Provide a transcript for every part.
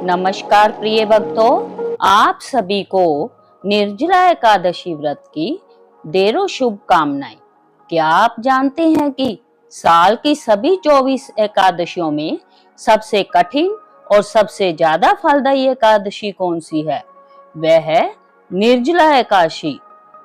नमस्कार प्रिय भक्तों, आप सभी को निर्जला एकादशी व्रत की ढेरों शुभकामनाएं। क्या आप जानते हैं कि साल की सभी 24 एकादशियों में सबसे कठिन और सबसे ज्यादा फलदायी एकादशी कौन सी है? वह है निर्जला एकादशी।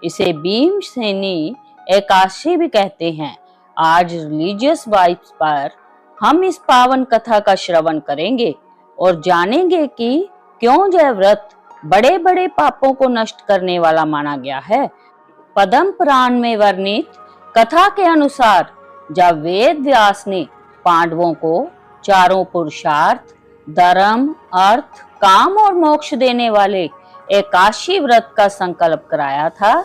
इसे भीमसेनी एकादशी भी कहते हैं। आज रिलीजियस वाइब्स पर हम इस पावन कथा का श्रवण करेंगे और जानेंगे कि क्यों यह व्रत बड़े बड़े पापों को नष्ट करने वाला माना गया है। पद्म पुराण में वर्णित कथा के अनुसार जब वेद व्यास ने पांडवों को चारों पुरुषार्थ, धर्म, अर्थ, काम और मोक्ष देने वाले एकादशी व्रत का संकल्प कराया था,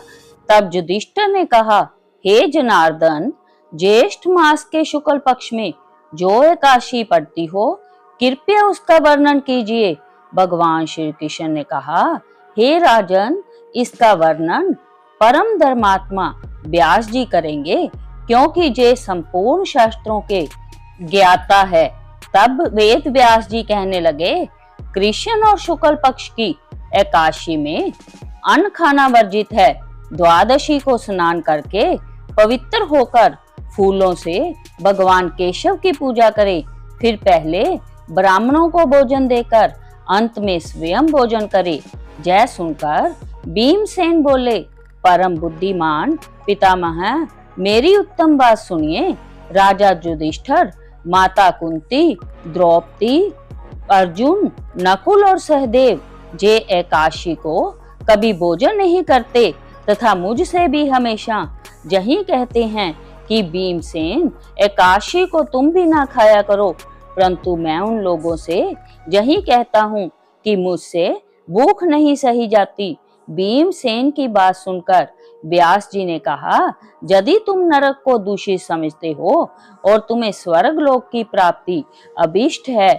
तब युधिष्ठिर ने कहा, हे जनार्दन, ज्येष्ठ मास के शुक्ल पक्ष में जो एकादशी पड़ती हो, कृपया उसका वर्णन कीजिए। भगवान श्री कृष्ण ने कहा, हे राजन, इसका वर्णन परम धर्मात्मा व्यास जी करेंगे, क्योंकि जे संपूर्ण शास्त्रों के ज्ञाता है। तब वेद व्यास जी कहने लगे, कृष्ण और शुक्ल पक्ष की एकादशी में अन्न खाना वर्जित है। द्वादशी को स्नान करके पवित्र होकर फूलों से भगवान केशव की पूजा करें, फिर पहले ब्राह्मणों को भोजन देकर अंत में स्वयं भोजन करे। जय सुनकर भीमसेन बोले, परम बुद्धिमान पितामह, मेरी उत्तम बात सुनिए। राजा युधिष्ठिर, माता कुंती, द्रौपदी, अर्जुन, नकुल और सहदेव जे एकादशी को कभी भोजन नहीं करते तथा मुझसे भी हमेशा यही कहते हैं कि भीमसेन, एकादशी को तुम भी ना खाया करो, परंतु मैं उन लोगों से यही कहता हूँ कि मुझसे भूख नहीं सही जाती। भीमसेन की बात सुनकर व्यास जी ने कहा, यदि तुम नरक को दूषित समझते हो और तुम्हें स्वर्ग लोक की प्राप्ति अभीष्ट है,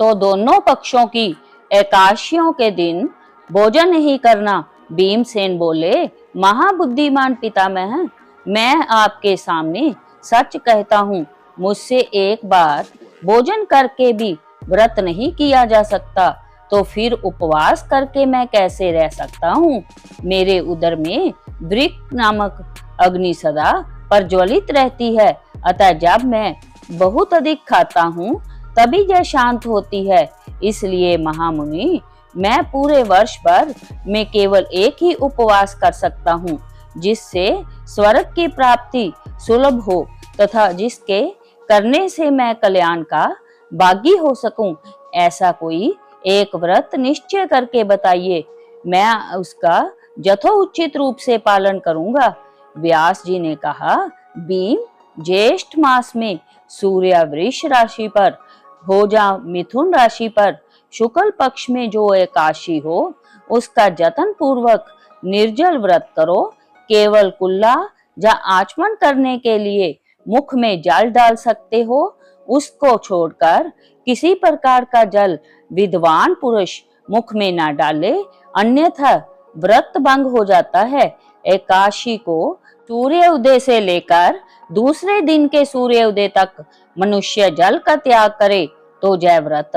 तो दोनों पक्षों की एकादशियों के दिन भोजन नहीं करना। भीमसेन बोले, महाबुद्धिमान पितामह, मैं आपके सामने सच कहता हूँ, मुझसे एक बार भोजन करके भी व्रत नहीं किया जा सकता, तो फिर उपवास करके मैं कैसे रह सकता हूँ? मेरे उदर में वृक्क नामक अग्नि सदा प्रज्वलित रहती है, अतः जब मैं बहुत अधिक खाता हूँ तभी यह शांत होती है। इसलिए महामुनि, मैं पूरे वर्ष भर में केवल एक ही उपवास कर सकता हूँ, जिससे स्वर्ग की प्राप्ति सुलभ हो तथा जिसके करने से मैं कल्याण का भागी हो सकूं। ऐसा कोई एक व्रत निश्चय करके बताइए, मैं उसका यथोचित रूप से पालन करूंगा। व्यास जी ने कहा, भीम, ज्येष्ठ मास में सूर्य वृष राशि पर हो जा मिथुन राशि पर शुक्ल पक्ष में जो एकादशी हो, उसका जतन पूर्वक निर्जल व्रत करो। केवल कुल्ला या आचमन करने के लिए मुख में जल डाल सकते हो, उसको छोड़कर किसी प्रकार का जल विद्वान पुरुष मुख में न डाले, अन्यथा व्रत भंग हो जाता है। एकादशी को सूर्य उदय से लेकर दूसरे दिन के सूर्य उदय तक मनुष्य जल का त्याग करे तो यह व्रत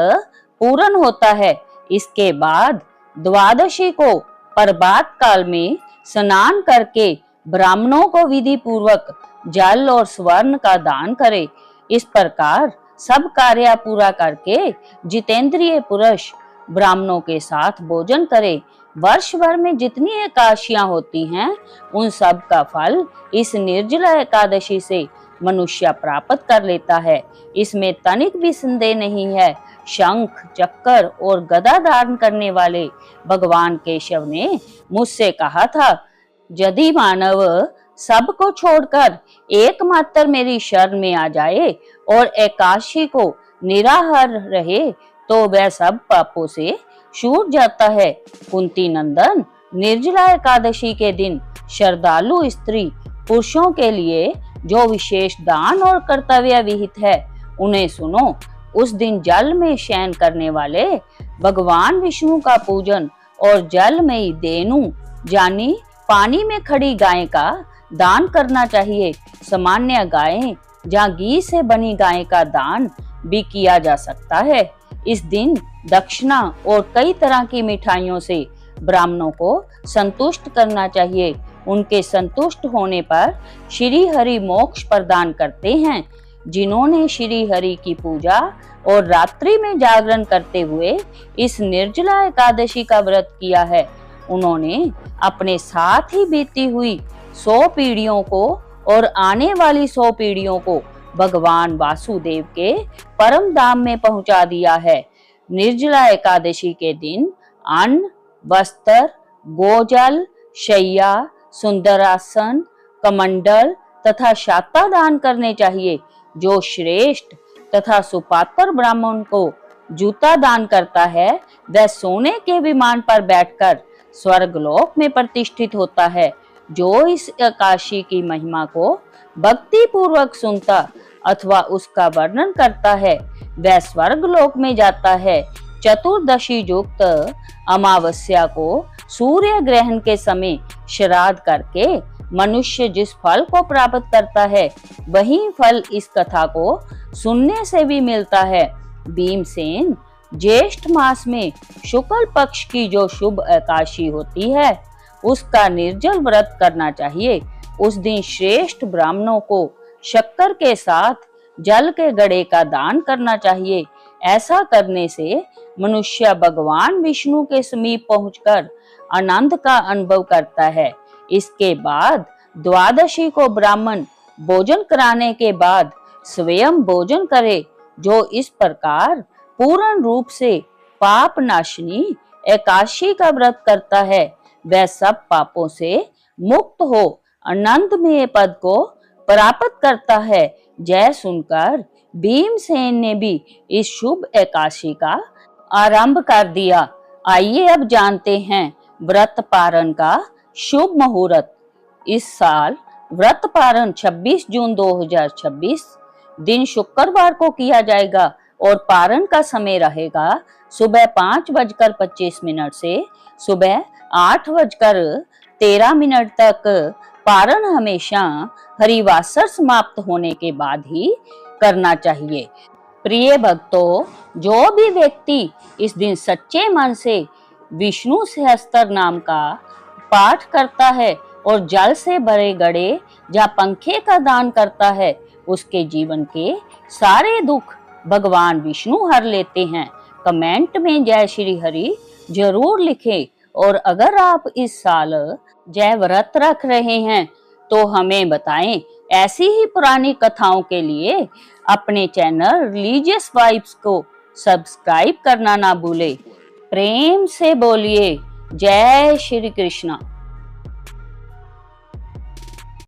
पूर्ण होता है। इसके बाद द्वादशी को प्रभात काल में स्नान करके ब्राह्मणों को विधि पूर्वक जल और स्वर्ण का दान करे। इस प्रकार सब कार्य पूरा करके जितेंद्रिय पुरुष ब्राह्मणों के साथ भोजन करे। वर्ष भर में जितनी एकादशियां होती हैं, उन सब का फल इस निर्जला एकादशी से मनुष्य प्राप्त कर लेता है। इसमें तनिक भी संदेह नहीं है। शंख, चक्कर और गदा धारण करने वाले भगवान केशव ने मुझसे कहा था, यदि मानव सबको छोड़कर एकमात्र मेरी शरण में आ जाए और एकादशी को निराहार रहे, तो वह सब पापों से छूट जाता है। कुंती नंदन, निर्जला एकादशी के दिन श्रद्धालु स्त्री पुरुषों के लिए जो विशेष दान और कर्तव्य विहित है, उन्हें सुनो। उस दिन जल में शयन करने वाले भगवान विष्णु का पूजन और जल में धेनु यानी पानी में खड़ी गाय का दान करना चाहिए। सामान्य गायें या घी से बनी गाय का दान भी किया जा सकता है। इस दिन दक्षिणा और कई तरह की मिठाइयों से ब्राह्मणों को संतुष्ट करना चाहिए। उनके संतुष्ट होने पर श्री हरि मोक्ष प्रदान करते हैं। जिन्होंने श्री हरि की पूजा और रात्रि में जागरण करते हुए इस निर्जला एकादशी का व्रत किया है, उन्होंने अपने साथ ही बीती हुई 100 पीढ़ियों को और आने वाली 100 पीढ़ियों को भगवान वासुदेव के परम धाम में पहुंचा दिया है। निर्जला एकादशी के दिन अन्न, वस्त्र, गोजल, शैया, सुंदरासन, कमंडल तथा शाता दान करने चाहिए। जो श्रेष्ठ तथा सुपात्र ब्राह्मण को जूता दान करता है, वह सोने के विमान पर बैठकर स्वर्गलोक में प्रतिष्ठित होता है। जो इस एकादशी की महिमा को भक्ति पूर्वक सुनता अथवा उसका वर्णन करता है, वह स्वर्गलोक में जाता है। चतुर्दशी युक्त अमावस्या को सूर्य ग्रहण के समय श्राद्ध करके मनुष्य जिस फल को प्राप्त करता है, वही फल इस कथा को सुनने से भी मिलता है। भीमसेन, ज्येष्ठ मास में शुक्ल पक्ष की जो शुभ एकादशी होती है, उसका निर्जल व्रत करना चाहिए। उस दिन श्रेष्ठ ब्राह्मणों को शक्कर के साथ जल के घड़े का दान करना चाहिए। ऐसा करने से मनुष्य भगवान विष्णु के समीप पहुंचकर आनंद का अनुभव करता है। इसके बाद द्वादशी को ब्राह्मण भोजन कराने के बाद स्वयं भोजन करे। जो इस प्रकार पूर्ण रूप से पाप नाशनी एकादशी का व्रत करता है, वह सब पापों से मुक्त हो आनंदमय पद को प्राप्त करता है। जय सुनकर भीमसेन ने भी इस शुभ एकादशी का आरंभ कर दिया। आइए अब जानते हैं व्रत पारण का शुभ मुहूर्त। इस साल व्रत पारण 26 जून 2026 दिन शुक्रवार को किया जाएगा और पारण का समय रहेगा सुबह 5:25 से सुबह 8:13 तक। पारण हमेशा हरिवासर समाप्त होने के बाद ही करना चाहिए। प्रिय भक्तों, जो भी व्यक्ति इस दिन सच्चे मन से विष्णु सहस्त्र नाम का पाठ करता है और जल से भरे घड़े या पंखे का दान करता है, उसके जीवन के सारे दुख भगवान विष्णु हर लेते हैं। कमेंट में जय श्री हरि जरूर लिखें और अगर आप इस साल जय व्रत रख रहे हैं तो हमें बताएं। ऐसी ही पुरानी कथाओं के लिए अपने चैनल रिलीजियस वाइब्स को सब्सक्राइब करना ना भूले। प्रेम से बोलिए जय श्री कृष्णा।